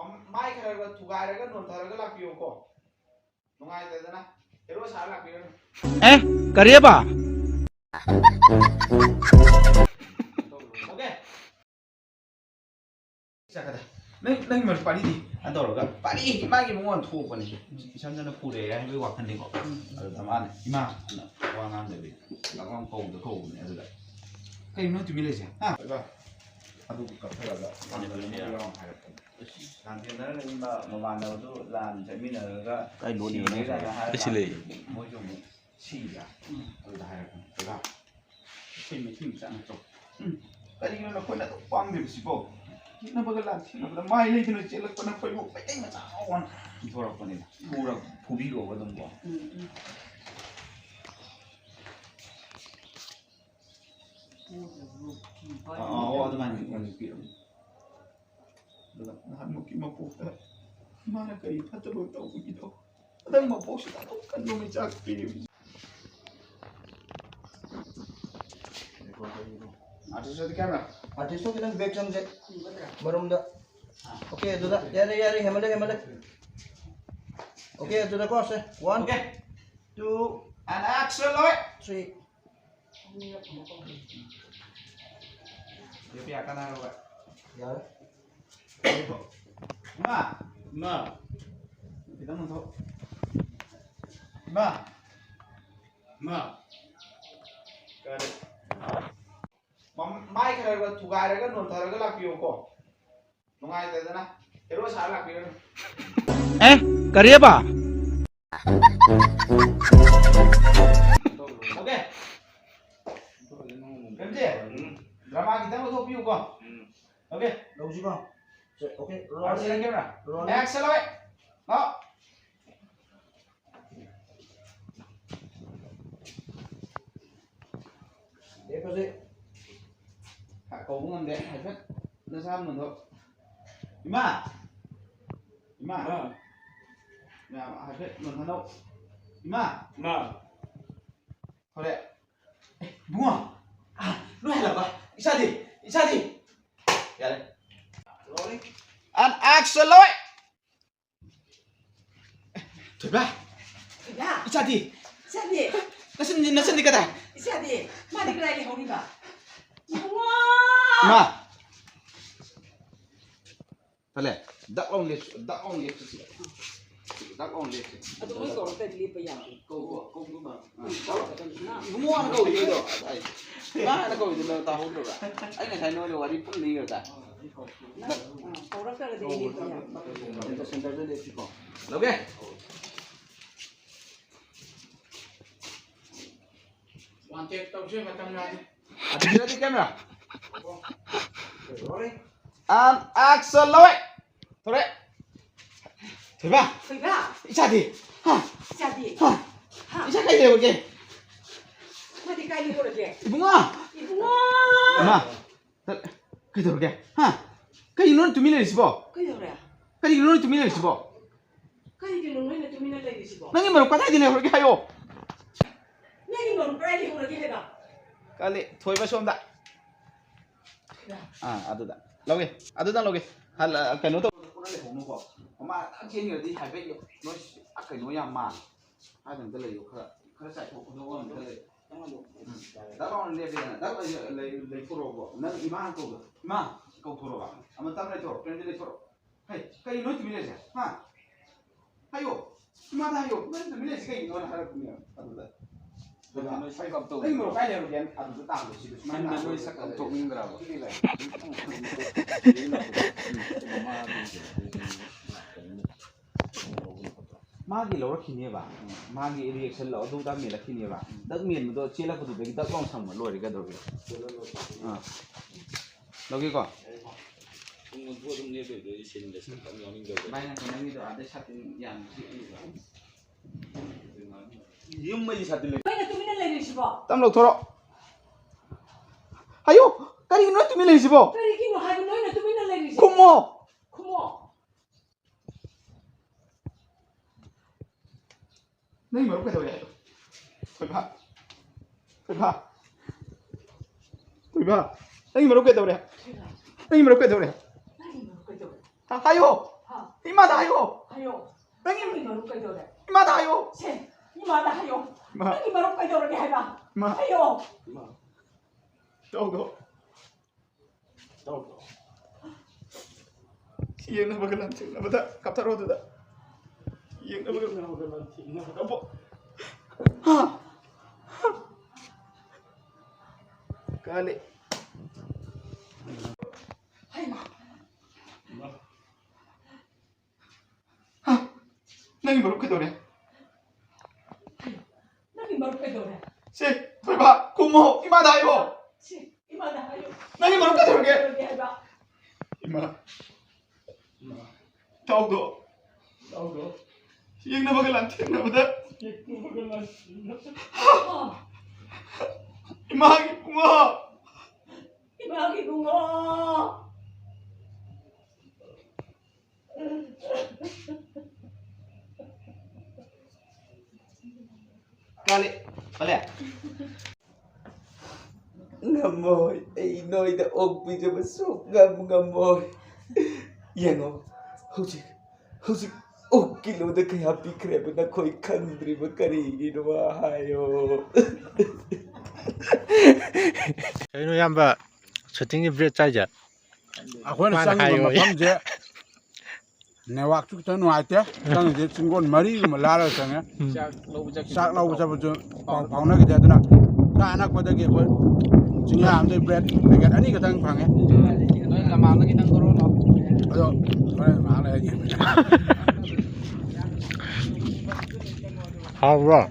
mai khara thugai raga non tharaga lakpiyo ko nungai tadana hero sa lakpiyo karieba okay sakada nang mar pari di adoroga pari magi mongon thu ko ni isamjana pure ya bi wakan de ko taman ima wangan de lakam ko de ko ni ada kai no tu milese ha ba adu ka phara ga ani ni ya Nantiana ni mana tu lan jamin aga kai lo ni ne ga sile mo jo mo chi ya adu hai ka ba kai me thim sang to kai ni no ko na to pam de si bo na baga lan thi na mai le ni chelak pa na koi mo pai tai ma cha on thora pa ni pura phubi ro ba dum bo adu man pi nahan mo kimaputa mana kay patabo tao ko gito adang mapo siya tao kan mo may chak piyo artist the camera artist ko kitang back sam se marum da okay do da yari hemale okay do da cross 1 okay 2 and action loy 3 dia pihak kanan lo ya ma kita mau tahu ma kare mai khara thugai raga non tharaga lakpiyo ko nungai tadana hero sa lakpiyo karieba okay Ramji drama kita mau tahu piyo ko okay đâu gì không okay rolling camera rolling action loy no để có gì hạ cầu cũng làm đẹp hay phết nó sao mình thôi ima nhà hay phết mình thân đâu ima thôi đấy đúng không nó hay là ba isa đi ya đây rolling and action loy thôi ba 야, isa đi 이사디, nó xin đi cái này 이사디, 많이 그래 우리가. 우와! ima thôi lẹ đắc ông liệt đắc ông liệt 아도 우리 거로 때리 리퍼야. câu đúng mà 나. mua nó câu gì rồi má nó câu gì đâu tao không được à anh này thấy nói rồi đi cũng đi rồi ta 거로 때리 리퍼야. center de chico ok hoàn thiện tàu chuyên và tàu nhà đi đi camera rolling and action loy thôi đấy thấy ba 그가 isa đi ha 이사디. isa cái gì vậy kì 많이 가리 그러게. đúng không 우와! mà cái gì kìa ha cái gì nó tụi mình lấy gì bỏ 그래 그래. cái gì nó tụi mình lấy gì bỏ 가리기 너는 좀 이날 내리지 뭐. nó như mà quay gì này rồi cái hayo 내기 너는 빨리 그러게 해가. cái lệ thôi vào xôm đã aduda loge aduda loge hal cái nó tao nó lấy hồng nó bỏ mà ăn trên người đi hải vệ nó cái nó yam mà hai thằng cái lấy khơi chạy bộ nó còn cái lấy đã bao nhiêu tiền đã lấy phô bỏ nó iman câu phô bỏ mà tao lấy phô cái lấy phô hay cái nó tụi mình lấy gì ha hayo mà hayo nó tụi mình lấy cái nó là hai cái này aduda Ini mau kaya yang ada tu tahu sih. Mana tu isak untuk minggu berapa? Magi lor kini ba, magi reaction lor tu dah milah kini ba. Dah mian tu cila kudu bagi dah kong sama lor ikan tu. Lagi kau? Banyak orang itu ada satu yang Yung may satu lagi. 너는 좀 이날 내리지 뭐. Tam lộc thoro. Ayo, kali nó tụi mình lấy gì bỏ? 가리기 너 하고 너는 좀 이날 내리지. Không mò. 고모. Này mà lúc cái đầu này. Thôi ba. Này mà lúc cái đầu này. Này mà lúc cái đầu này. 아니 뭐 그래도. Ayo. 이마다 하요. 하요. 형님 형이 너로 까이더래. 이마다 하요. 세. 이마다 하요. 마. 형이 너로 까이더래 해봐. 마. 하요. Đâu Yên nó bagalan chừng nó bata kapta ro da. Yên nó bagalan chừng nó kapo. Ha. Kali. 하이 마. Ha. Nang baru kedore. 형이 너로 까이더래. Si, thôi ba, kumo, imada hayo. 세. 이마다 하요. Nang baru kedore. 그러게 해봐. Ima. Đâu. Yên nó bagalan chừng nó bata. 어. Imagi kumo. 이마기 붕어. Kali. Boleh. Ngamoy, ay noy da og video masuk ngamoy. Yang hujik kilo da kaya pikre na koi country ba karigi no hayo. 저희는 한번 채팅이 브레 짜자. ꯑꯩꯈꯣꯏꯅ ꯆꯪꯉꯤꯕ ꯃꯐꯝꯁꯦ ꯅꯦꯠꯋꯥꯛꯁꯨ ꯈꯤꯇꯪ ꯅꯨꯡꯉꯥꯏꯇꯦ ꯆꯪꯉꯤꯁꯦ ꯆꯤꯡꯒꯣꯟ ꯃꯔꯤꯒꯨꯝꯕ ꯂꯥꯜꯂꯒ ꯆꯪꯉꯦ ꯆꯥꯛ ꯂꯧꯕ ꯆꯠꯄꯁꯨ ꯄꯥꯎ ꯐꯥꯎꯅꯈꯤꯗꯦ ꯑꯗꯨꯅ ꯈꯔ ꯑꯅꯛꯄꯗꯒꯤ ꯑꯩꯈꯣꯏ ꯆꯤꯡꯌꯥ ꯑꯃꯗꯒꯤ ꯕ꯭ꯔꯦꯗ ꯄꯦꯀꯦꯠ 2 ꯈꯛꯇꯪ ꯐꯪꯉꯦ ꯑꯗꯣ ꯍꯣꯔꯦꯟ ꯉꯥꯏꯍꯥꯛ ꯂꯩꯔ ꯌꯦꯡꯕ 하우라.